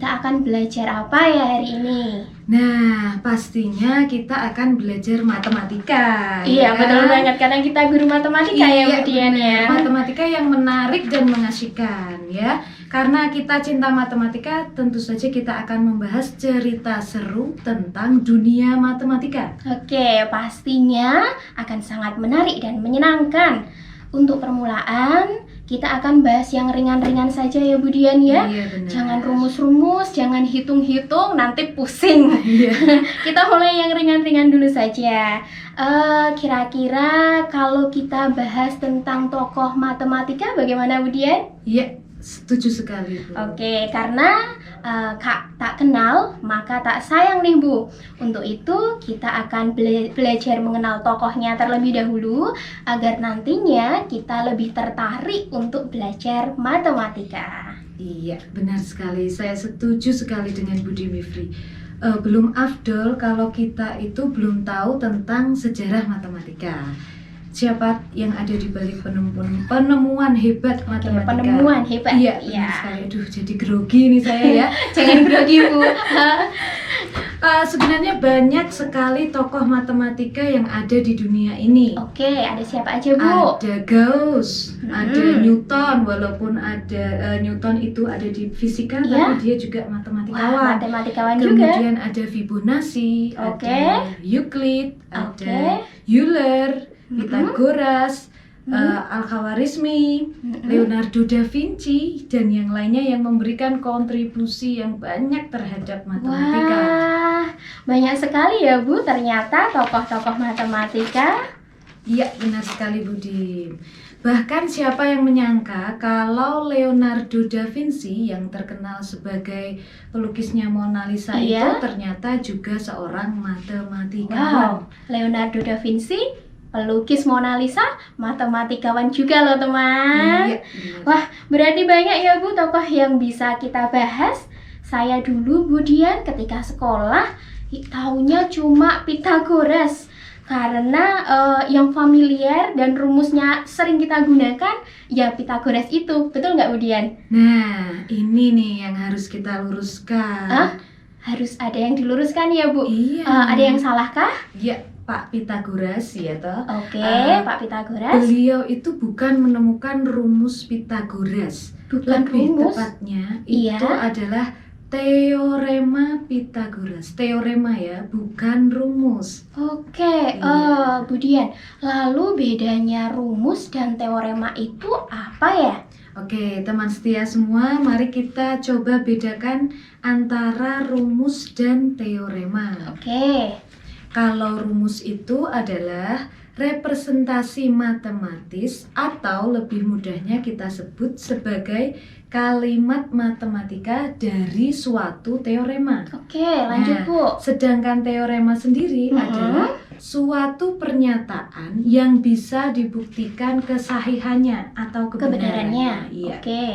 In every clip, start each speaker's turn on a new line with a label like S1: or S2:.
S1: kita akan belajar apa ya hari ini?
S2: Nah, pastinya kita akan belajar matematika.
S1: Iya,
S2: ya
S1: betul
S2: kan?
S1: banget karena kita guru matematika ya Bu Dian ya.
S2: Matematika yang menarik dan mengasyikan ya. Karena kita cinta matematika, tentu saja kita akan membahas cerita seru tentang dunia matematika.
S1: Oke, pastinya akan sangat menarik dan menyenangkan. Untuk permulaan, kita akan bahas yang ringan-ringan saja ya Bu Dian ya.
S2: Iya, benar.
S1: Jangan rumus-rumus, jangan hitung-hitung, nanti pusing.
S2: Iya.
S1: Kita mulai yang ringan-ringan dulu saja. Kira-kira kalau kita bahas tentang tokoh matematika, bagaimana Bu Dian?
S2: Iya, setuju sekali, Bu.
S1: Oke, karena Kak tak kenal, maka tak sayang nih Bu. Untuk itu kita akan belajar mengenal tokohnya terlebih dahulu agar nantinya kita lebih tertarik untuk belajar matematika.
S2: Iya, benar sekali. Saya setuju sekali dengan Budi Mifri. Belum afdol kalau kita itu belum tahu tentang sejarah matematika. Siapa yang ada di balik penemuan hebat matematika?
S1: Penemuan hebat.
S2: Iya, benar sekali. Aduh, jadi grogi nih saya ya.
S1: Jangan grogi Bu.
S2: Sebenarnya banyak sekali tokoh matematika yang ada di dunia ini.
S1: Oke, ada siapa aja Bu?
S2: Ada Gauss, ada Newton, walaupun ada Newton itu ada di fisika,
S1: Iya.
S2: tapi dia juga
S1: Wah,
S2: matematikawan.
S1: matematikawan juga.
S2: Kemudian ada Fibonacci,
S1: Oke.
S2: ada Euclid,
S1: Oke.
S2: ada Euler, Pythagoras, Al-Khawarizmi, Leonardo da Vinci, dan yang lainnya yang memberikan kontribusi yang banyak terhadap matematika.
S1: Wah, banyak sekali ya Bu ternyata tokoh-tokoh matematika.
S2: Iya, benar sekali Budi. Bahkan siapa yang menyangka kalau Leonardo da Vinci yang terkenal sebagai pelukisnya Mona Lisa
S1: Iya.
S2: itu ternyata juga seorang matematikawan.
S1: Wow, Leonardo da Vinci, pelukis Mona Lisa, matematikawan juga loh teman.
S2: Iya, benar.
S1: Wah, berarti banyak ya Bu tokoh yang bisa kita bahas. Saya dulu Bu Dian ketika sekolah taunya cuma Pythagoras. Karena yang familiar dan rumusnya sering kita gunakan ya Pythagoras itu. Betul nggak Bu Dian?
S2: Nah, ini nih yang harus kita luruskan.
S1: Harus ada yang diluruskan ya Bu.
S2: Iya.
S1: Ada yang salah kah?
S2: Ya, Pak Pythagoras ya toh.
S1: Oke, Pak Pythagoras.
S2: Beliau itu bukan menemukan rumus Pythagoras.
S1: Bukan
S2: Lebih
S1: rumus.
S2: tepatnya
S1: Iya.
S2: itu adalah teorema Pythagoras. Teorema ya, bukan rumus.
S1: Oke,
S2: Iya.
S1: Bu Dian. Lalu bedanya rumus dan teorema itu apa ya?
S2: Oke, teman setia semua, mari kita coba bedakan antara rumus dan teorema.
S1: Oke.
S2: Kalau rumus itu adalah representasi matematis atau lebih mudahnya kita sebut sebagai kalimat matematika dari suatu teorema.
S1: Oke, lanjut
S2: Nah,
S1: Bu.
S2: sedangkan teorema sendiri adalah suatu pernyataan yang bisa dibuktikan kesahihannya atau kebenarannya. Iya.
S1: Oke.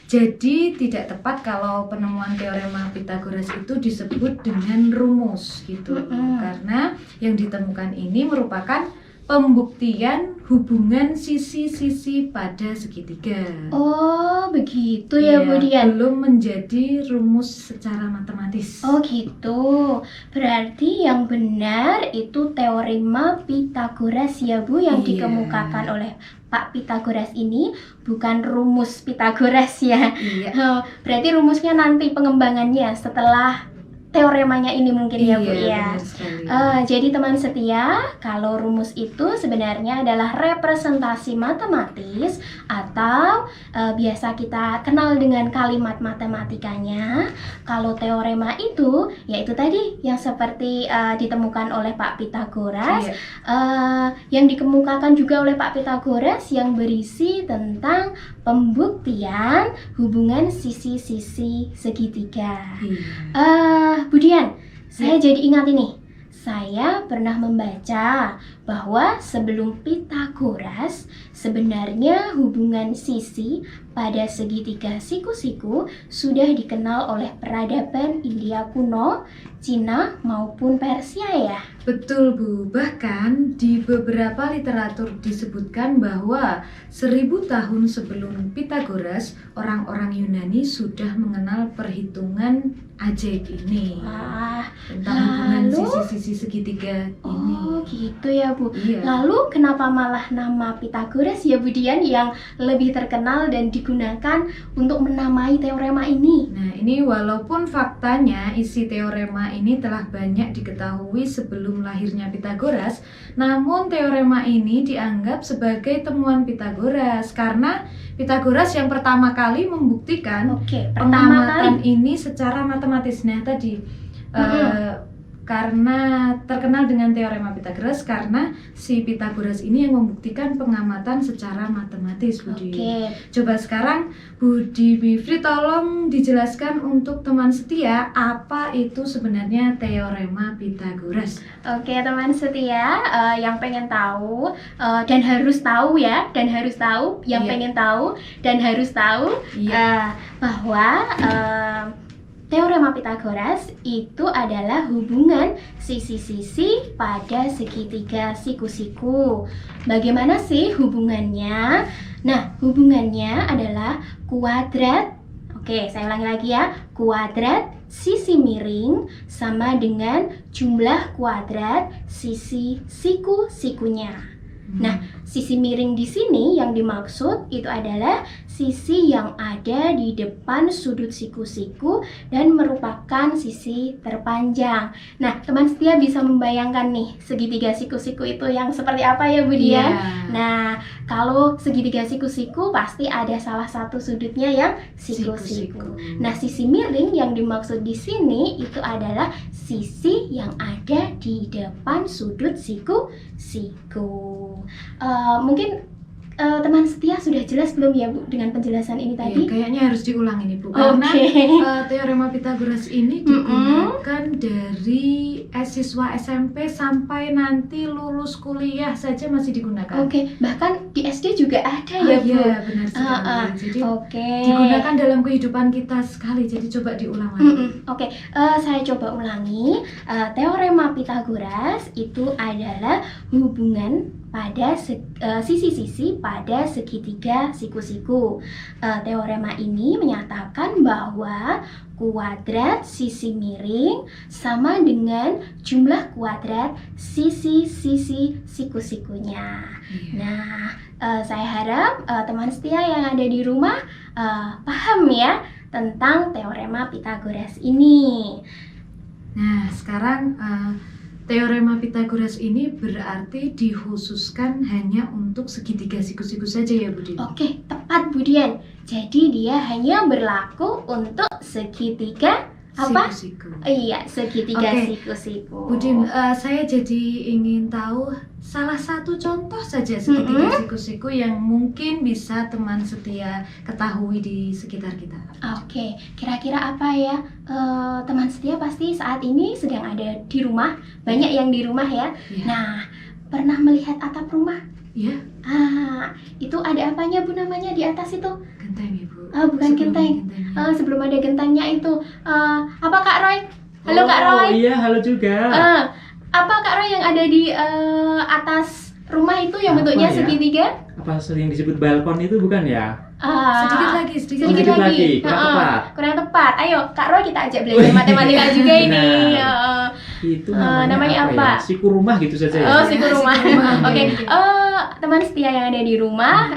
S2: Jadi tidak tepat kalau penemuan teorema Pythagoras itu disebut dengan rumus gitu. Karena yang ditemukan ini merupakan pembuktian hubungan sisi-sisi pada segitiga.
S1: Oh, begitu ya Bu
S2: Iya,
S1: Dian.
S2: belum menjadi rumus secara matematis.
S1: Oh gitu. Berarti yang benar itu teorema Pythagoras ya Bu yang
S2: Iya.
S1: dikemukakan oleh Pak Pythagoras ini, bukan rumus Pythagoras ya.
S2: Iya.
S1: Berarti rumusnya nanti pengembangannya setelah teoremanya ini mungkin ya Bu ya.
S2: Benar sekali.
S1: Jadi teman setia, kalau rumus itu sebenarnya adalah representasi matematis atau biasa kita kenal dengan kalimat matematikanya. Kalau teorema itu, yaitu tadi yang seperti ditemukan oleh Pak Pythagoras,
S2: Iya.
S1: yang dikemukakan juga oleh Pak Pythagoras yang berisi tentang pembuktian hubungan sisi-sisi segitiga.
S2: Iya.
S1: Bu Dian, saya jadi ingat ini. Saya pernah membaca bahwa sebelum Pythagoras sebenarnya hubungan sisi pada segitiga siku-siku sudah dikenal oleh peradaban India kuno, Cina maupun Persia ya.
S2: Betul Bu, bahkan di beberapa literatur disebutkan bahwa 1000 tahun sebelum Pythagoras, orang-orang Yunani sudah mengenal perhitungan ajaib ini.
S1: Wah,
S2: Tentang hubungan
S1: lalu?
S2: sisi-sisi segitiga ini.
S1: Oh gitu ya Bu.
S2: Iya.
S1: Lalu kenapa malah nama Pythagoras ya Bu Dian yang lebih terkenal dan digunakan untuk menamai teorema ini?
S2: Nah, ini walaupun faktanya isi teorema ini telah banyak diketahui sebelum lahirnya Pythagoras, namun teorema ini dianggap sebagai temuan Pythagoras karena Pythagoras yang pertama kali membuktikan
S1: Oke, pertama
S2: pengamatan
S1: kali.
S2: ini secara matematis. Nah, tadi karena terkenal dengan teorema Pythagoras karena si Pythagoras ini yang membuktikan pengamatan secara matematis, Budi.
S1: Oke.
S2: Coba sekarang Budi Bivri tolong dijelaskan untuk teman setia apa itu sebenarnya teorema Pythagoras.
S1: Oke teman setia, yang pengen tahu dan harus tahu ya, dan harus tahu, yang
S2: Iya.
S1: pengen tahu dan harus tahu
S2: Iya.
S1: bahwa teorema Pythagoras itu adalah hubungan sisi-sisi pada segitiga siku-siku. Bagaimana sih hubungannya? Nah, hubungannya adalah kuadrat. Oke, saya ulangi lagi ya. Kuadrat sisi miring sama dengan jumlah kuadrat sisi siku-sikunya. Nah, sisi miring di sini yang dimaksud itu adalah sisi yang ada di depan sudut siku-siku dan merupakan sisi terpanjang. Nah, teman setia bisa membayangkan nih segitiga siku-siku itu yang seperti apa ya Bu Dian?
S2: Iya.
S1: Nah, kalau segitiga siku-siku pasti ada salah satu sudutnya yang siku-siku.
S2: Siku-siku.
S1: Nah, sisi miring yang dimaksud di sini itu adalah sisi yang ada di depan sudut siku-siku. Mungkin teman setia sudah jelas belum ya Bu dengan penjelasan ini
S2: Iya,
S1: tadi?
S2: kayaknya harus diulang ini Bu,
S1: Oke.
S2: karena teorema Pythagoras ini digunakan dari siswa SMP sampai nanti lulus kuliah saja masih digunakan.
S1: Oke, bahkan di SD juga ada ya Bu.
S2: Iya, benar sekali. Jadi
S1: Oke.
S2: digunakan dalam kehidupan kita sekali. Jadi coba diulang lagi.
S1: Oke, saya coba ulangi. Teorema Pythagoras itu adalah hubungan pada sisi-sisi pada segitiga siku-siku. Teorema ini menyatakan bahwa kuadrat sisi miring sama dengan jumlah kuadrat sisi-sisi siku-sikunya.
S2: Iya.
S1: Nah, saya harap teman setia yang ada di rumah paham ya tentang teorema Pythagoras ini.
S2: Nah, sekarang teorema Pythagoras ini berarti dikhususkan hanya untuk segitiga siku-siku saja ya, Budi?
S1: Oke, tepat Bu Dian. Jadi dia hanya berlaku untuk segitiga apa?
S2: Siku-siku.
S1: Iya, segitiga
S2: Oke.
S1: siku-siku.
S2: Budi, saya jadi ingin tahu salah satu contoh saja segitiga siku-siku yang mungkin bisa teman setia ketahui di sekitar kita.
S1: Oke, kira-kira apa ya? Teman setia pasti saat ini sedang ada di rumah. Banyak yang di rumah ya.
S2: Iya.
S1: Nah, pernah melihat atap rumah?
S2: Ya,
S1: Itu ada apanya Bu namanya di atas itu?
S2: genteng ya, Bu.
S1: Bukan
S2: Sebelum
S1: genteng.
S2: gentengnya.
S1: Sebelum ada gentengnya itu. Apa Kak Roy? Halo Kak Roy.
S3: Oh iya, halo juga.
S1: Apa Kak Roy yang ada di atas rumah itu yang
S3: Apa
S1: bentuknya
S3: ya?
S1: segitiga?
S3: Apa sering disebut balkon itu bukan ya?
S2: Sedikit lagi, sedikit
S1: Sedikit
S3: Sedikit
S1: lagi.
S3: lagi, kurang tepat.
S1: Kurang tepat. Ayo Kak Roy kita ajak belajar matematika juga ini.
S3: Benar. Itu
S1: namanya apa?
S3: ya? Siku rumah gitu saja ya.
S1: Siku rumah.
S2: siku rumah.
S1: Oke.
S2: Iya.
S1: Teman setia yang ada di rumah,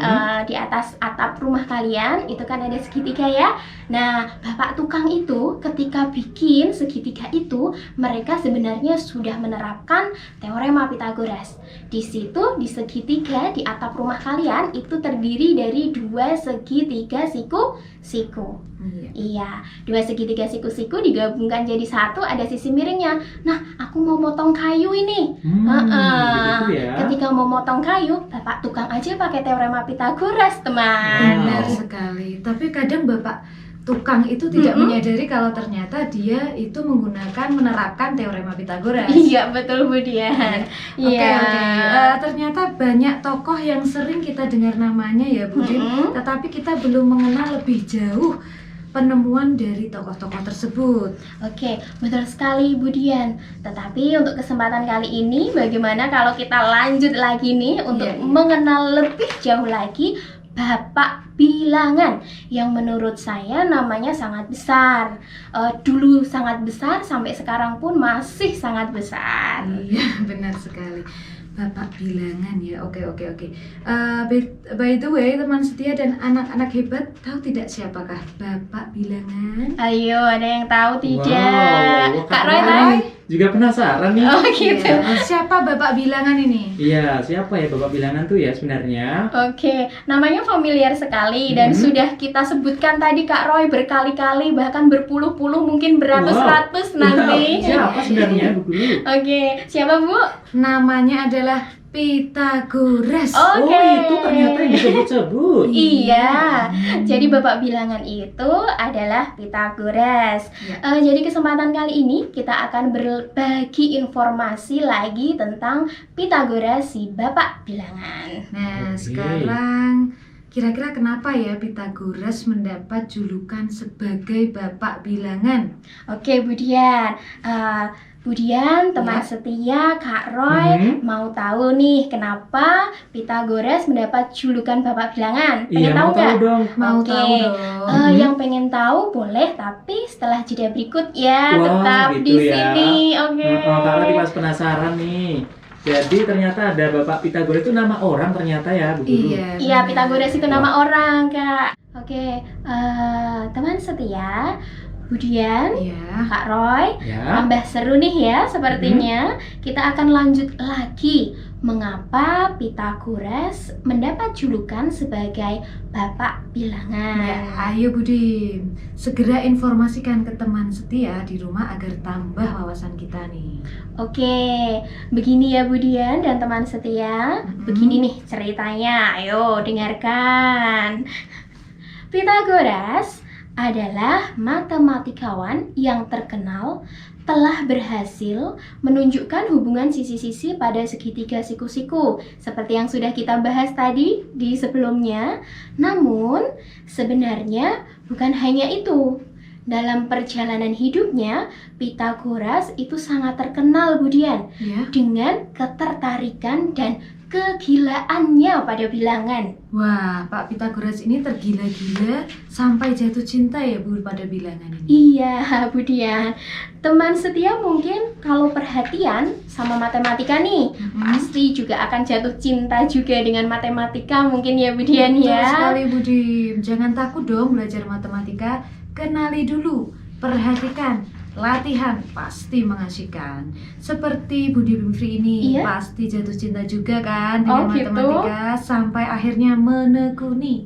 S1: di atas atap rumah kalian itu kan ada segitiga ya. Nah, Bapak tukang itu ketika bikin segitiga itu, mereka sebenarnya sudah menerapkan teorema Pythagoras. Di situ di segitiga di atap rumah kalian itu terdiri dari dua segitiga siku-siku.
S2: Iya.
S1: Iya, dua segitiga siku-siku digabungkan jadi satu, ada sisi miringnya. Nah, aku mau motong kayu ini.
S3: Gitu ya.
S1: Ketika mau motong kayu, Bapak tukang aja pakai teorema Pythagoras, teman.
S2: Benar sekali. Tapi kadang Bapak tukang itu tidak menyadari kalau ternyata dia itu menerapkan teorema Pitagoras.
S1: Iya, betul Bu Dian.
S2: Oke. Ternyata banyak tokoh yang sering kita dengar namanya ya Bu Dim, tetapi kita belum mengenal lebih jauh penemuan dari tokoh-tokoh tersebut.
S1: Oke, betul sekali Bu Dian. Tetapi untuk kesempatan kali ini, bagaimana kalau kita lanjut lagi nih untuk mengenal lebih jauh lagi Bapak Bilangan yang menurut saya namanya sangat besar. Dulu sangat besar, sampai sekarang pun masih sangat besar.
S2: Iya, benar sekali. Bapak Bilangan ya, oke. By the way, teman setia dan anak-anak hebat, tahu tidak siapakah Bapak Bilangan?
S1: Ayo, ada yang tahu tidak?
S3: Wow,
S1: Kak Roy?
S3: Juga penasaran nih.
S1: Oh gitu.
S2: Iya. Siapa Bapak Bilangan ini?
S3: Iya, siapa ya Bapak Bilangan tuh ya sebenarnya?
S1: Oke, namanya familiar sekali dan sudah kita sebutkan tadi Kak Roy berkali-kali, bahkan berpuluh-puluh, mungkin beratus-ratus nanti.
S3: Siapa sebenarnya Bu Guru?
S1: Oke, siapa Bu?
S2: Namanya adalah Pitagoras.
S1: Oke.
S3: Oh, itu ternyata yang disebut-sebut.
S1: Iya, jadi Bapak Bilangan itu adalah Pitagoras. Jadi kesempatan kali ini kita akan berbagi informasi lagi tentang Pitagoras si Bapak Bilangan.
S2: Nah,
S3: Oke.
S2: sekarang kira-kira kenapa ya Pitagoras mendapat julukan sebagai Bapak Bilangan?
S1: Oke, Bu Dian. Bu Dian, teman setia Kak Roy, mau tahu nih kenapa Pitagoras mendapat julukan Bapak Bilangan? Pengen
S3: Iya,
S1: tahu
S3: mau tahu
S1: nggak?
S3: dong.
S2: Mau
S1: Oke.
S2: tahu dong.
S1: Yang pengen tahu boleh, tapi setelah jeda berikut ya.
S3: Wah,
S1: Tetap
S3: gitu
S1: di
S3: ya.
S1: sini. Oke.
S3: Kak Rati pas penasaran nih. Jadi ternyata ada Bapak Pitagoras itu nama orang ternyata ya Bu Guru.
S2: Iya.
S1: Iya,
S2: benar.
S1: Pitagoras itu nama orang, Kak. Oke, teman setia Bu Dian,
S2: Iya.
S1: Kak Roy,
S3: Ya.
S1: tambah seru nih ya sepertinya. Kita akan lanjut lagi mengapa Pitagoras mendapat julukan sebagai Bapak Bilangan.
S2: Ya, ayo Budi, segera informasikan ke teman setia di rumah agar tambah wawasan kita nih.
S1: Oke, begini ya Bu Dian dan teman setia. Begini nih ceritanya, ayo dengarkan. Pitagoras adalah matematikawan yang terkenal telah berhasil menunjukkan hubungan sisi-sisi pada segitiga siku-siku seperti yang sudah kita bahas tadi di sebelumnya. Namun sebenarnya bukan hanya itu. Dalam perjalanan hidupnya, Pitagoras itu sangat terkenal Bu Dian
S2: Ya.
S1: dengan ketertarikan dan kegilaannya pada bilangan.
S2: Wah, Pak Pitagoras ini tergila-gila sampai jatuh cinta ya Bu pada bilangan ini.
S1: Iya, Bu Dian. Teman setia mungkin kalau perhatian sama matematika nih, pasti juga akan jatuh cinta juga dengan matematika mungkin ya Bu Dian
S2: Betul
S1: ya.
S2: sekali Budi. Jangan takut dong belajar matematika. Kenali dulu, perhatikan, latihan pasti mengasihkan. Seperti Budi Bimfri ini
S1: Iya.
S2: pasti jatuh cinta juga kan
S1: Oh,
S2: dengan
S1: gitu?
S2: matematika sampai akhirnya menekuni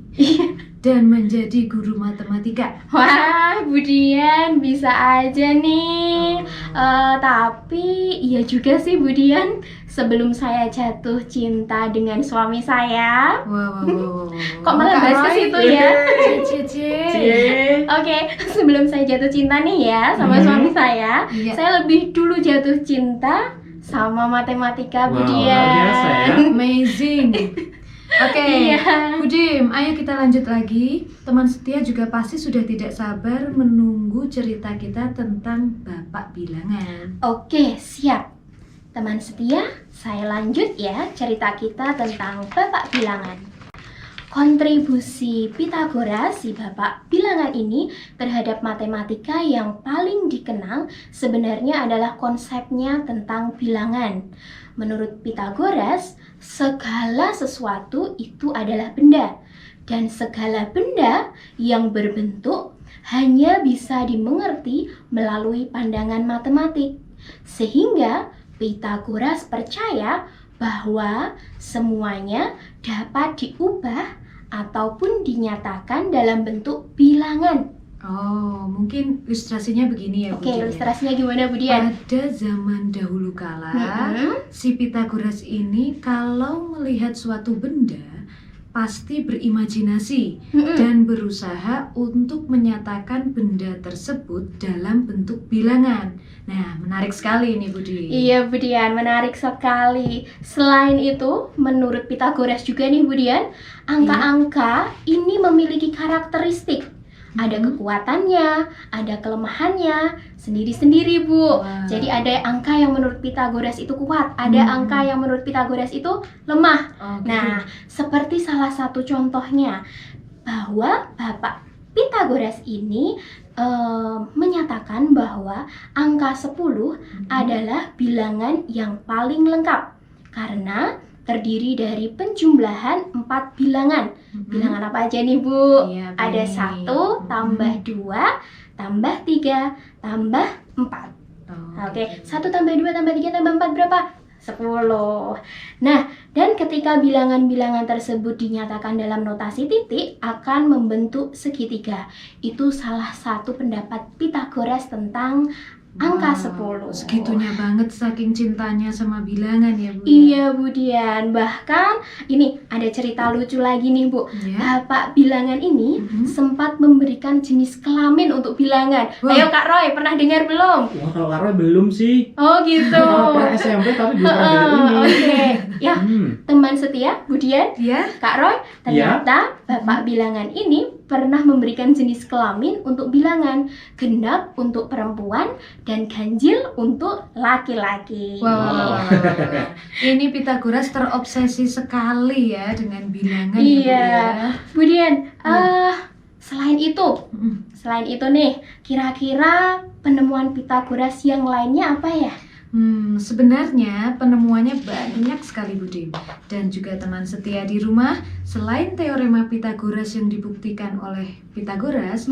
S2: dan menjadi guru matematika.
S1: Wah, Bu Dian bisa aja nih. Tapi iya juga sih Bu Dian, sebelum saya jatuh cinta dengan suami saya.
S2: Wow.
S1: Kok malah
S2: Kak
S1: bahas ke
S2: Roy?
S1: situ ya?
S2: Cie.
S1: Oke, sebelum saya jatuh cinta nih ya sama suami saya,
S2: Iya.
S1: saya lebih dulu jatuh cinta sama matematika Bu
S3: Wow,
S1: Dian.
S3: luar biasa ya.
S2: Amazing. Oke,
S1: Iya.
S2: Budim, ayo kita lanjut lagi. Teman setia juga pasti sudah tidak sabar menunggu cerita kita tentang Bapak Bilangan.
S1: Oke, siap. Teman setia, saya lanjut ya cerita kita tentang Bapak Bilangan. Kontribusi Pitagoras si Bapak Bilangan ini terhadap matematika yang paling dikenal sebenarnya adalah konsepnya tentang bilangan. Menurut Pitagoras, segala sesuatu itu adalah benda, dan segala benda yang berbentuk hanya bisa dimengerti melalui pandangan matematik. Sehingga Pitagoras percaya bahwa semuanya dapat diubah ataupun dinyatakan dalam bentuk bilangan.
S2: Oh, mungkin ilustrasinya begini ya,
S1: Oke,
S2: Budim, ya.
S1: ilustrasinya gimana Bu Dian?
S2: Pada zaman dahulu kala,
S1: Mm-mm.
S2: si Pitagoras ini kalau melihat suatu benda, pasti berimajinasi
S1: Mm-mm.
S2: dan berusaha untuk menyatakan benda tersebut dalam bentuk bilangan. Nah, menarik sekali ini Budi.
S1: Iya Budian, menarik sekali. Selain itu, menurut Pitagoras juga nih Budian, angka-angka ini memiliki karakteristik. Ada kekuatannya, ada kelemahannya, sendiri-sendiri Bu.
S2: Wah.
S1: Jadi ada angka yang menurut Pitagoras itu kuat, ada angka yang menurut Pitagoras itu lemah.
S2: Oh, gitu.
S1: Nah, seperti salah satu contohnya, bahwa Bapak Pitagoras ini menyatakan bahwa angka 10 adalah bilangan yang paling lengkap karena terdiri dari penjumlahan 4 bilangan. Bilangan apa aja nih Bu?
S2: Iya,
S1: Ada
S2: baik.
S1: 1 tambah 2 tambah 3 tambah 4.
S2: Oh,
S1: Oke,
S2: gitu.
S1: 1 tambah 2 tambah 3 tambah 4 berapa? 10. Nah, dan ketika bilangan-bilangan tersebut dinyatakan dalam notasi titik akan membentuk segitiga. Itu salah satu pendapat Pitagoras tentang angka 10.
S2: Segitunya banget saking cintanya sama bilangan ya Bu.
S1: Iya Budian, bahkan ini ada cerita lucu lagi nih Bu.
S2: Ya.
S1: Bapak bilangan ini
S2: Mhm.
S1: sempat memberikan jenis kelamin untuk bilangan.
S2: Wah.
S1: Ayo Kak Roy, pernah dengar belum?
S3: Wah, kalau Kak Roy belum sih.
S1: Oh gitu.
S3: Kalau pernah SMP tapi belum pernah dengar ini.
S1: Oke, ya
S3: Hmm.
S1: teman setia Budian,
S2: Ya.
S1: Kak Roy, ternyata Bapak bilangan ini pernah memberikan jenis kelamin untuk bilangan, genap untuk perempuan dan ganjil untuk laki-laki.
S2: Wow. Ini Pitagoras terobsesi sekali ya dengan bilangan
S1: Iya.
S2: ya Bu ya.
S1: Budian,
S2: Ya.
S1: selain itu nih, kira-kira penemuan Pitagoras yang lainnya apa ya?
S2: Sebenarnya penemuannya banyak sekali Budi. Dan juga teman setia di rumah, selain teorema Pitagoras yang dibuktikan oleh Pitagoras,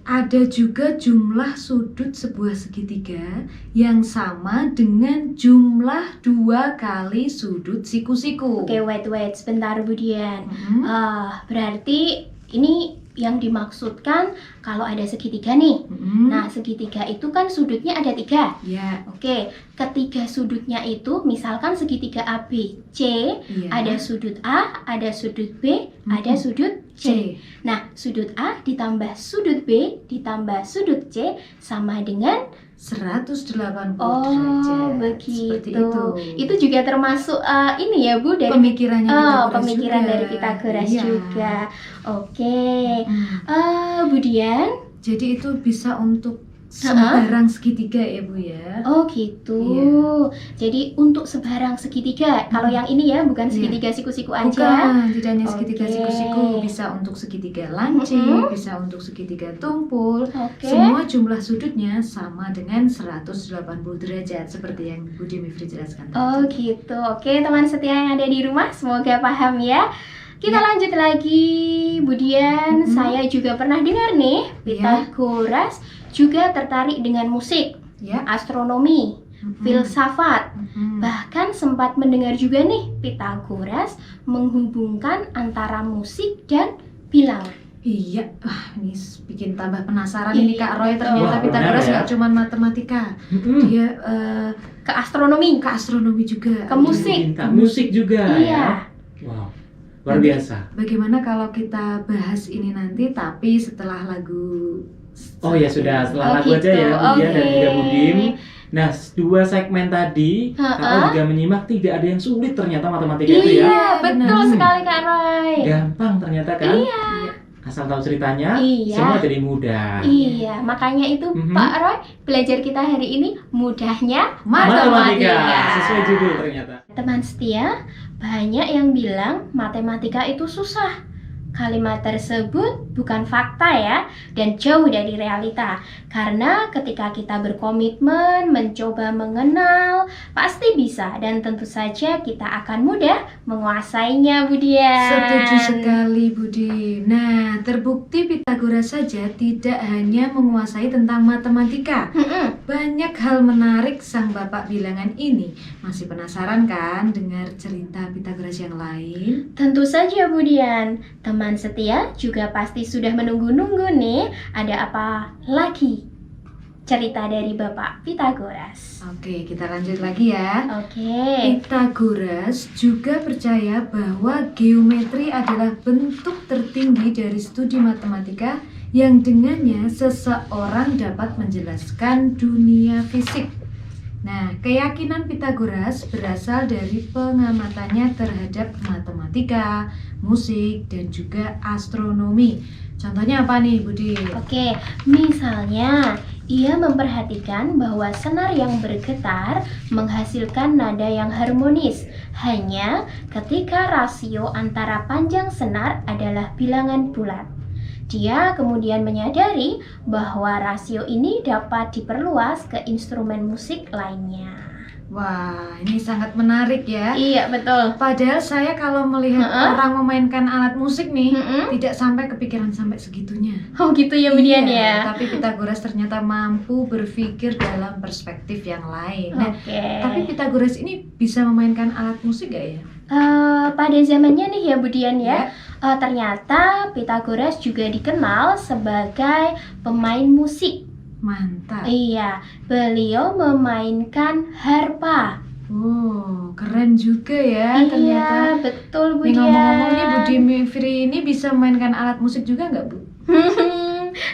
S2: ada juga jumlah sudut sebuah segitiga yang sama dengan jumlah 2 kali sudut siku-siku.
S1: Oke, wait, sebentar Budian.
S2: Mm-mm.
S1: Berarti ini yang dimaksudkan kalau ada segitiga nih.
S2: Mm-mm.
S1: Nah, segitiga itu kan sudutnya ada 3.
S2: Ya,
S1: Oke, ketiga sudutnya itu misalkan segitiga ABC,
S2: iya.
S1: ada sudut A, ada sudut B, ada sudut C.
S2: C.
S1: Nah, sudut A ditambah sudut B ditambah sudut C sama dengan
S2: 180
S1: oh,
S2: derajat.
S1: begitu.
S2: Seperti itu.
S1: Itu juga termasuk ini ya Bu dari
S2: pemikirannya Pitagoras
S1: pemikiran
S2: juga.
S1: dari Pitagoras
S2: Iya.
S1: juga. Oke.
S2: Mm.
S1: Budian,
S2: Jadi itu bisa untuk sembarang segitiga ya Bu ya.
S1: oh gitu.
S2: Iya.
S1: Jadi untuk sebarang segitiga. Kalau yang ini ya bukan
S2: Iya.
S1: segitiga siku-siku aja.
S2: Bukan, tidak hanya segitiga
S1: Oke.
S2: siku-siku, bisa untuk segitiga lancip, bisa untuk segitiga tumpul.
S1: Oke.
S2: Semua jumlah sudutnya sama dengan 180 derajat seperti yang Budi Mifri jelaskan tadi.
S1: Oh gitu. Oke, teman setia yang ada di rumah, semoga paham ya. Kita
S2: Ya.
S1: lanjut lagi, Budian.
S2: Mhm.
S1: Saya juga pernah dengar nih,
S2: Ya.
S1: Pitagoras juga tertarik dengan musik,
S2: Ya.
S1: astronomi,
S2: Mhm.
S1: filsafat.
S2: Mhm.
S1: Bahkan sempat mendengar juga nih, Pitagoras menghubungkan antara musik dan bilangan.
S2: Iya, ini bikin tambah penasaran ini
S1: Iya,
S2: Kak Roy.
S1: betul.
S2: Ternyata
S3: Wah,
S2: Pitagoras
S3: benar ya.
S2: nggak cuma matematika,
S3: Mm-mm.
S2: dia
S1: Ke astronomi,
S2: ke astronomi juga.
S1: Ke musik.
S3: Cinta musik juga ya.
S1: Iya.
S3: Wow, luar biasa.
S2: Bagaimana kalau kita bahas ini nanti, tapi setelah lagu?
S3: Oh ya sudah, setelah lagu
S1: gitu.
S3: aja ya Budian dan
S1: Oke.
S3: juga Budim. Nah, 2 segmen tadi,
S1: Ha-ha.
S3: Kakak juga menyimak tidak ada yang sulit ternyata matematika
S1: Iya,
S3: itu ya.
S1: betul
S3: benar.
S1: sekali Kak Roy.
S3: Gampang ternyata kan.
S1: Iya.
S3: Asal tahu ceritanya,
S1: Iya.
S3: semua jadi mudah.
S1: Iya, makanya itu
S3: Mhm.
S1: Pak Roy, belajar kita hari ini mudahnya
S3: Matematika, sesuai judul ternyata.
S1: Teman setia, banyak yang bilang matematika itu susah. Kalimat tersebut bukan fakta ya, dan jauh dari realita. Karena ketika kita berkomitmen, mencoba mengenal, pasti bisa. Dan tentu saja kita akan mudah menguasainya, Budian.
S2: Setuju sekali Budi. Nah, terbukti Pitagoras saja tidak hanya menguasai tentang matematika.
S1: Mm-mm.
S2: Banyak hal menarik sang bapak bilangan ini. Masih penasaran kan dengar cerita Pitagoras yang lain?
S1: Tentu saja Budian, teman setia juga pasti sudah menunggu-nunggu nih ada apa lagi. cerita dari Bapak Pitagoras.
S2: Oke, kita lanjut lagi ya.
S1: Oke.
S2: Pitagoras juga percaya bahwa geometri adalah bentuk tertinggi dari studi matematika yang dengannya seseorang dapat menjelaskan dunia fisik. Nah, keyakinan Pitagoras berasal dari pengamatannya terhadap matematika, musik, dan juga astronomi. Contohnya apa nih, Budi?
S1: Oke, misalnya ia memperhatikan bahwa senar yang bergetar menghasilkan nada yang harmonis hanya ketika rasio antara panjang senar adalah bilangan bulat. Dia kemudian menyadari bahwa rasio ini dapat diperluas ke instrumen musik lainnya.
S2: Wah, ini sangat menarik ya.
S1: Iya, betul.
S2: Padahal saya kalau melihat orang memainkan alat musik nih, tidak sampai kepikiran sampai segitunya.
S1: Oh gitu ya, Budian ya.
S2: Tapi Pitagoras ternyata mampu berpikir dalam perspektif yang lain. Nah, tapi Pitagoras ini bisa memainkan alat musik gak ya?
S1: Pada zamannya nih ya, Budian ya. Ternyata Pitagoras juga dikenal sebagai pemain musik.
S2: Mantap.
S1: Iya, beliau memainkan harpa.
S2: Oh, keren juga ya ternyata.
S1: Iya, betul, Bu.
S2: Nih ngomong-ngomong nih, Budi Mifri ini bisa memainkan alat musik juga nggak, Bu?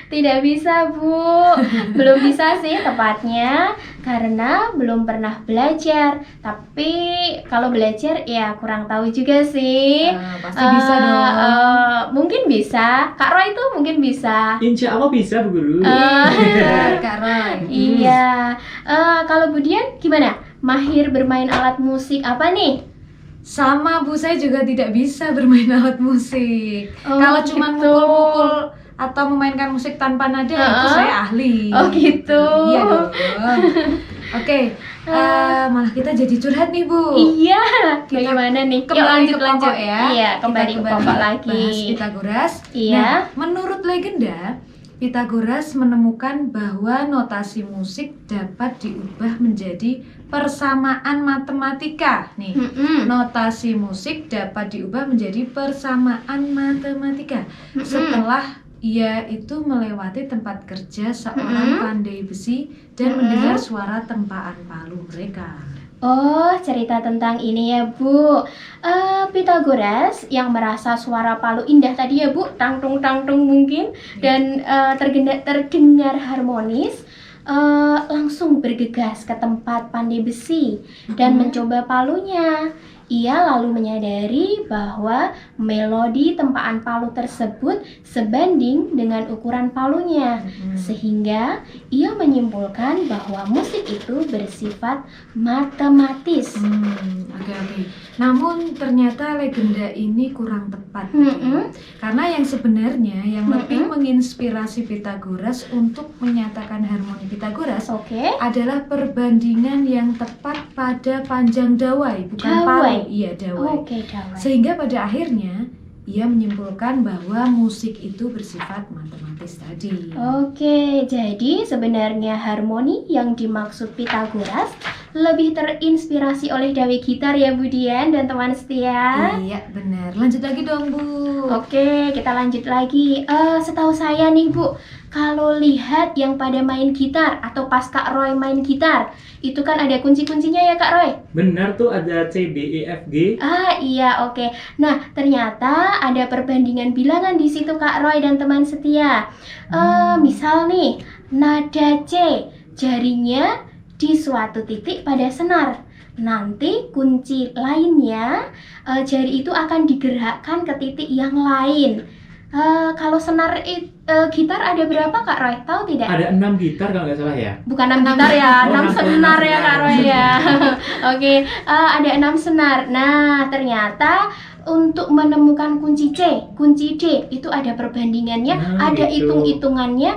S1: Tidak bisa, Bu. Belum bisa sih tepatnya karena belum pernah belajar. Tapi kalau belajar ya kurang tahu juga sih.
S2: Pasti bisa dong.
S1: Mungkin bisa. Kak Roy itu mungkin bisa.
S3: Insya Allah bisa, Bu Guru.
S2: Kak Roy.
S1: Iya. Kalau Budian gimana? Mahir bermain alat musik apa nih?
S2: Sama, Bu, saya juga tidak bisa bermain alat musik. Kalau cuma
S1: gitu.
S2: mukul-mukul atau memainkan musik tanpa nada itu saya ahli.
S1: Oh gitu.
S2: Iya dong. Oke, malah kita jadi curhat nih, Bu.
S1: Iya. Bagaimana nih?
S2: Kembali
S1: Yuk,
S2: ke pokok ya.
S1: Iya, kembali ke pokok lagi.
S2: Bahas Pitagoras.
S1: Iya.
S2: Nah, menurut legenda, Pitagoras menemukan bahwa notasi musik dapat diubah menjadi persamaan matematika. Nih, notasi musik dapat diubah menjadi persamaan matematika. Setelah ia itu melewati tempat kerja seorang pandai besi dan mendengar suara tempaan palu mereka.
S1: Oh, cerita tentang ini ya, Bu. Pitagoras yang merasa suara palu indah tadi ya, Bu, tangtung mungkin, dan terdengar harmonis, langsung bergegas ke tempat pandai besi dan mencoba palunya. Ia lalu menyadari bahwa melodi tempaan palu tersebut sebanding dengan ukuran palunya, sehingga ia menyimpulkan bahwa musik itu bersifat matematis.
S2: Oke. Namun ternyata legenda ini kurang tepat, karena yang sebenarnya yang lebih menginspirasi Pitagoras untuk menyatakan harmoni Pitagoras adalah perbandingan yang tepat pada panjang dawai, bukan palu. Iya, dawai.
S1: Dawai.
S2: Sehingga pada akhirnya ia menyimpulkan bahwa musik itu bersifat matematis tadi.
S1: Oke, jadi sebenarnya harmoni yang dimaksud Pitagoras lebih terinspirasi oleh dawai gitar ya, Budian dan teman setia.
S2: Iya, benar. Lanjut lagi dong, Bu.
S1: Oke, kita lanjut lagi. Setahu saya nih, Bu, kalau lihat yang pada main gitar atau pas Kak Roy main gitar, itu kan ada kunci-kuncinya ya, Kak Roy?
S3: Benar tuh, ada C, D, E, F, G.
S1: Iya, oke. Nah, ternyata ada perbandingan bilangan di situ, Kak Roy dan teman setia. Misal nih, nada C, jarinya di suatu titik pada senar. Nanti kunci lainnya, jari itu akan digerakkan ke titik yang lain. Kalau senar gitar ada berapa, Kak Roy? Tahu tidak?
S3: Ada 6 gitar kalau nggak salah ya.
S1: Bukan 6 gitar ya, 6 senar ya, Kak Roy ya. Oke, ada 6 senar. Nah, ternyata untuk menemukan kunci C, kunci D itu ada perbandingannya, ada hitung-hitungannya,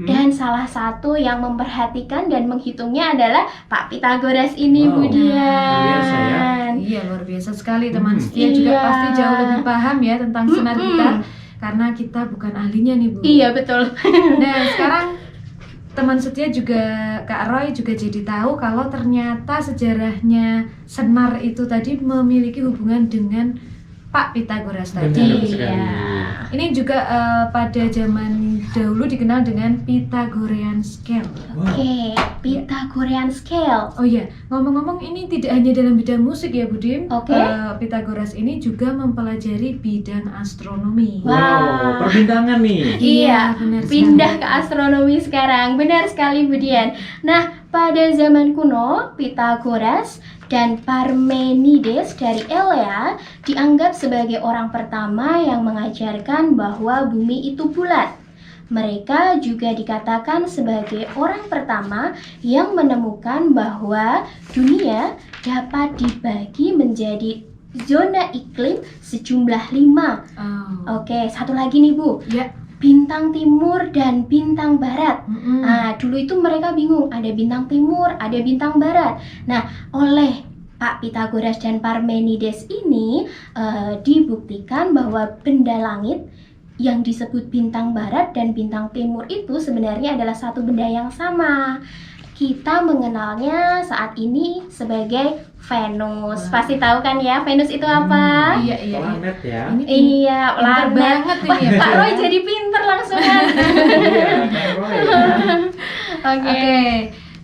S1: dan salah satu yang memperhatikan dan menghitungnya adalah Pak Pitagoras ini, Budian.
S2: Iya, luar biasa sekali. Teman setia juga pasti jauh lebih paham ya tentang senar gitar, karena kita bukan ahlinya nih, Bu.
S1: Iya, betul.
S2: Nah, sekarang teman setia juga Kak Roy juga jadi tahu kalau ternyata sejarahnya senar itu tadi memiliki hubungan dengan Pak Pitagoras
S3: Benar
S2: tadi.
S3: sekali.
S2: Ini juga pada zaman dahulu dikenal dengan Pythagorean Scale.
S3: Wow.
S1: Oke, Pythagorean Scale.
S2: Oh iya, ngomong-ngomong ini tidak hanya dalam bidang musik ya Budim.
S1: Oke.
S2: Pythagoras ini juga mempelajari bidang astronomi.
S1: Wah.
S3: Wow, perbintangan nih.
S1: Iya,
S2: benar
S1: pindah
S2: sekali.
S1: ke astronomi sekarang. Benar sekali Budian. Nah, pada zaman kuno, Pythagoras dan Parmenides dari Elea dianggap sebagai orang pertama yang mengajarkan bahwa bumi itu bulat. Mereka juga dikatakan sebagai orang pertama yang menemukan bahwa dunia dapat dibagi menjadi zona iklim sejumlah 5.
S2: Oh.
S1: Oke, satu lagi nih Bu.
S2: Ya.
S1: Bintang timur dan bintang barat.
S2: Mm-mm.
S1: Nah, dulu itu mereka bingung, ada bintang timur, ada bintang barat. Nah, oleh Pak Pythagoras dan Parmenides ini dibuktikan bahwa benda langit yang disebut bintang barat dan bintang timur itu sebenarnya adalah satu benda yang sama. Kita mengenalnya saat ini sebagai Venus.
S2: Wah.
S1: Pasti tahu kan ya, Venus itu apa?
S2: Iya, iya.
S3: Planet ya.
S2: Ini
S1: Iya,
S2: pinter
S1: planet.
S2: banget ini
S1: Wah,
S2: ya.
S1: Kak Roy jadi pinter langsungan.
S3: Iya, Kak Roy.
S1: Oke.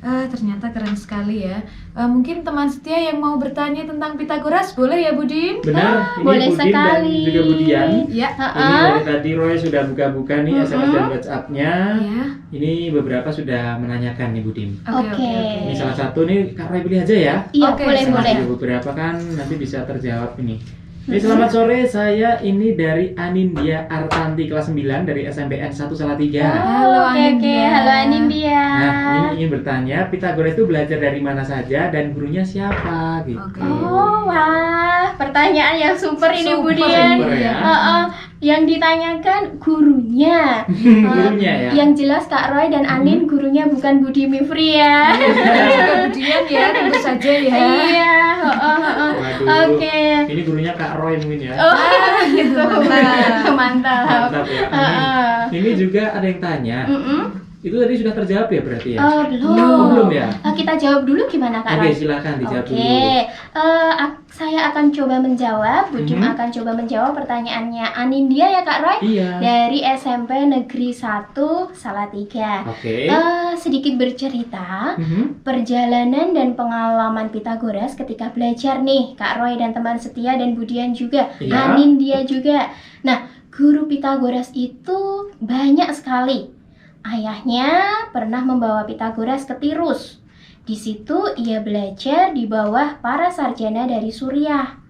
S2: Oke, ternyata keren sekali ya. Mungkin teman setia yang mau bertanya tentang Pythagoras boleh ya Budin?
S3: Benar, ini
S1: boleh
S3: Budin
S1: sekali.
S3: dan juga Budian.
S2: Ya.
S3: Ini dari tadi Roy sudah buka-buka nih SMS dan WhatsApp-nya.
S2: Ya.
S3: Ini beberapa sudah menanyakan nih Budin.
S1: Oke.
S3: Ini salah satu nih Kak Roy pilih aja ya.
S1: Iya,
S2: Oke,
S1: boleh.
S3: Ada beberapa kan nanti bisa terjawab ini. Ini selamat sore, saya ini dari Anindya Artanti kelas 9 dari SMPN 1 Salatiga.
S2: Halo,
S1: Oke,
S2: Anindya.
S1: halo Anindya.
S3: Nah, ini ingin bertanya, Pythagoras itu belajar dari mana saja dan gurunya siapa gitu.
S2: Oke.
S1: Oh, wah, pertanyaan yang super ini
S2: Super,
S1: Budian.
S3: super ya.
S1: Yang ditanyakan gurunya.
S3: Gurunya ya.
S1: Yang jelas Kak Roy dan Anin gurunya bukan Budi Mifri ya.
S2: Juga Budian ya, tentu saja ya.
S1: Iya.
S3: Waduh.
S1: Oke.
S3: Ini gurunya Kak Roy mungkin ya.
S1: Oh, gitu.
S2: Mantap.
S1: Mantap.
S3: Mantap ya. Ini juga ada yang tanya. Itu tadi sudah terjawab ya berarti ya?
S1: Belum.
S3: Oh, belum ya?
S1: Kita jawab dulu gimana Kak
S3: Oke,
S1: Roy?
S3: silakan dijawab
S1: Oke,
S3: dulu.
S1: saya akan coba menjawab. Budim akan coba menjawab pertanyaannya Anindya ya Kak Roy.
S3: Iya.
S1: Dari SMP Negeri 1 Salatiga.
S3: Oke.
S1: Sedikit bercerita,
S3: Mhm.
S1: perjalanan dan pengalaman Pythagoras ketika belajar nih, Kak Roy dan teman setia dan Budian juga,
S3: Iya.
S1: Anindya juga. Nah, guru Pythagoras itu banyak sekali. Ayahnya pernah membawa Pythagoras ke Tirus. Di situ ia belajar di bawah para sarjana dari Suriah.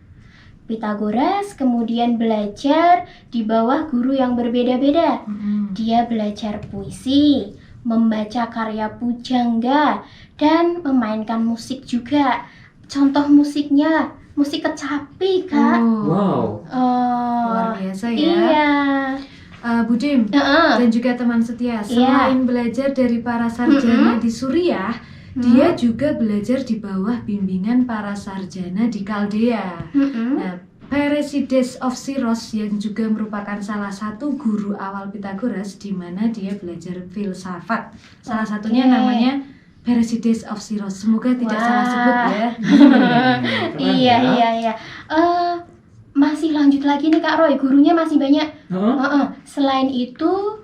S1: Pythagoras kemudian belajar di bawah guru yang berbeda-beda. Dia belajar puisi, membaca karya pujangga, dan memainkan musik juga. Contoh musiknya, musik kecapi, Kak.
S3: Wow.
S2: Luar biasa ya.
S1: Iya.
S2: Budim dan juga teman setia, selain belajar dari para sarjana di Suriah, dia juga belajar di bawah bimbingan para sarjana di Kaldea. Nah, Pherecydes of Syros yang juga merupakan salah satu guru awal Pythagoras di mana dia belajar filsafat. Salah satunya namanya Pherecydes of Syros. Semoga tidak salah sebut ya.
S3: Keren
S1: Iya,
S3: ya.
S1: iya. Masih lanjut lagi nih Kak Roy, gurunya masih banyak. Selain itu,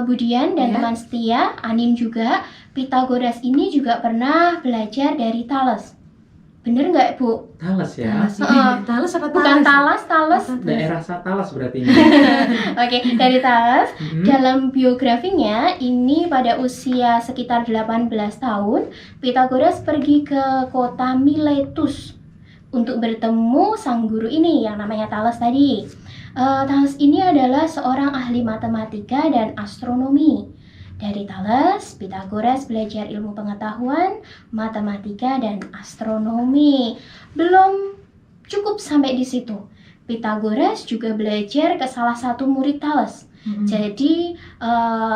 S1: Budian dan teman setia, Anin juga, Pythagoras ini juga pernah belajar dari Thales. Bener nggak Bu?
S3: Thales ya.
S2: Thales apa
S1: Bukan
S2: Thales?
S1: Thales.
S3: Daerah Thales berarti ini.
S1: Oke, dari Thales.
S3: Mhm.
S1: Dalam biografinya, ini pada usia sekitar 18 tahun, Pythagoras pergi ke kota Miletus untuk bertemu sang guru ini yang namanya Thales tadi. Thales ini adalah seorang ahli matematika dan astronomi. Dari Thales, Pythagoras belajar ilmu pengetahuan, matematika, dan astronomi. Belum cukup sampai di situ. Pythagoras juga belajar ke salah satu murid Thales. Jadi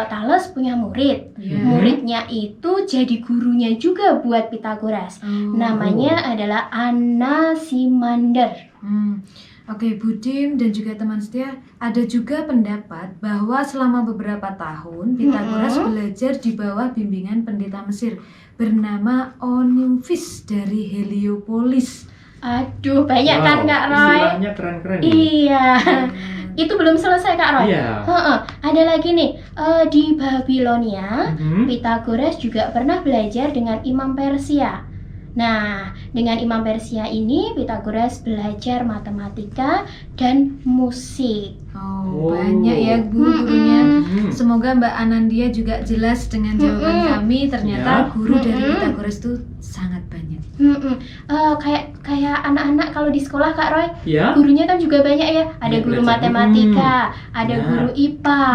S1: Thales punya murid. Muridnya itu jadi gurunya juga buat Pythagoras. Namanya adalah Anaximander.
S2: Oke, Budim dan juga teman setia, ada juga pendapat bahwa selama beberapa tahun Pythagoras belajar di bawah bimbingan pendeta Mesir bernama Onufis dari Heliopolis.
S1: Aduh, banyak kan
S3: Wow,
S1: Kak Roy?
S3: istilahnya keren-keren nih.
S1: Iya. Itu belum selesai Kak Roy.
S3: Iya.
S1: Heeh, ada lagi nih, di Babilonia,
S3: Mhm.
S1: Pythagoras juga pernah belajar dengan Imam Persia. Nah, dengan Imam Persia ini Pythagoras belajar matematika dan musik.
S2: Oh,
S3: Oh.
S2: banyak ya guru-gurunya.
S3: Mhm.
S2: Semoga Mbak Anandia juga jelas dengan jawaban kami.
S3: Ya.
S2: Ternyata guru dari Pythagoras itu sangat banyak.
S1: Kayak anak-anak kalau di sekolah Kak Roy,
S3: Ya.
S1: gurunya kan juga banyak ya. Ada
S3: Iya,
S1: guru
S3: belajar.
S1: matematika, ada
S3: Ya.
S1: guru IPA,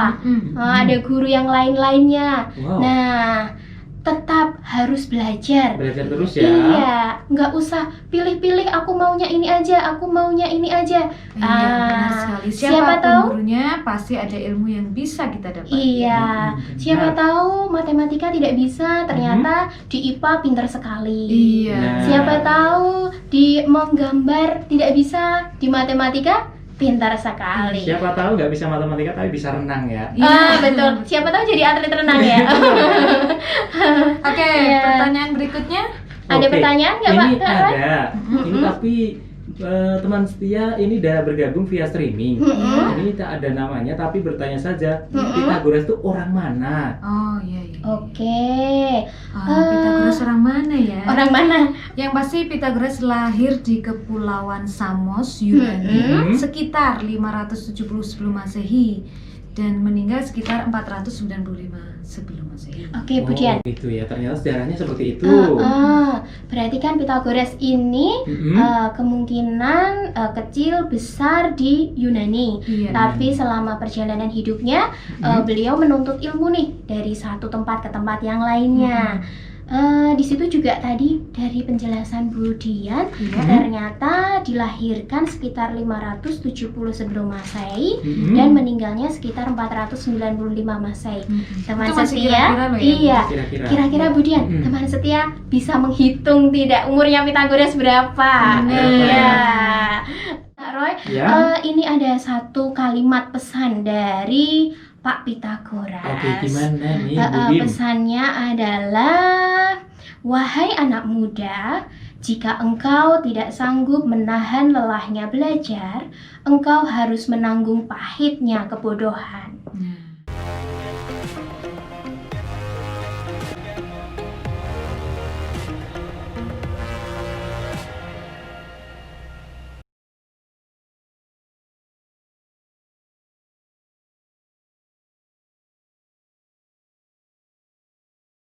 S1: ada guru yang lain-lainnya.
S3: Wow.
S1: Nah, tetap harus belajar.
S3: Belajar terus ya.
S1: Iya, nggak usah pilih-pilih. Aku maunya ini aja, aku maunya ini aja.
S2: Iya, benar sekali.
S1: siapa
S2: Siapapun
S1: tahu?
S2: gurunya pasti ada ilmu yang bisa kita dapat.
S1: Iya,
S3: benar.
S1: siapa tahu matematika tidak bisa, ternyata di IPA pintar sekali.
S2: Iya.
S3: Nah.
S1: Siapa tahu di menggambar tidak bisa, di matematika pintar sekali.
S3: Siapa tahu nggak bisa matematika tapi bisa renang ya.
S1: Betul. Siapa tahu jadi atlet renang ya.
S2: Oke,
S1: Iya.
S2: pertanyaan berikutnya.
S1: Ada
S3: Oke,
S1: pertanyaan nggak, Pak?
S3: Ini
S1: Kak Roy?
S3: ada. Ini tapi teman setia ini udah bergabung via streaming. Ini tak ada namanya tapi bertanya saja, Pythagoras itu orang mana?
S2: Oh iya iya.
S1: Oke.
S2: Pythagoras orang mana ya?
S1: Orang mana?
S2: Yang pasti Pythagoras lahir di Kepulauan Samos, Yunani, sekitar 570 sebelum Masehi dan meninggal sekitar 495 sebelum Masehi.
S1: Oke, Bu Dian.
S3: Gitu ya. Ternyata sejarahnya seperti itu.
S1: Berarti kan Pythagoras ini kemungkinan kecil besar di Yunani.
S2: Iya.
S1: Tapi selama perjalanan hidupnya beliau menuntut ilmu nih dari satu tempat ke tempat yang lainnya. Di situ juga tadi dari penjelasan Bu Dian, ternyata dilahirkan sekitar 570 sebelum Masehi dan meninggalnya sekitar 495 Masehi. Teman
S2: Itu masih
S1: setia,
S2: kira-kira loh ya,
S1: iya.
S3: Kira-kira.
S1: Kira-kira Bu Dian, teman setia bisa menghitung tidak umurnya Pythagoras berapa? Iya. Kak Roy,
S3: Ya.
S1: ini ada satu kalimat pesan dari Pak Pythagoras.
S3: Oke, gimana nih Bu Dim?
S1: Pesannya adalah, wahai anak muda, jika engkau tidak sanggup menahan lelahnya belajar, engkau harus menanggung pahitnya kebodohan.
S2: Nah,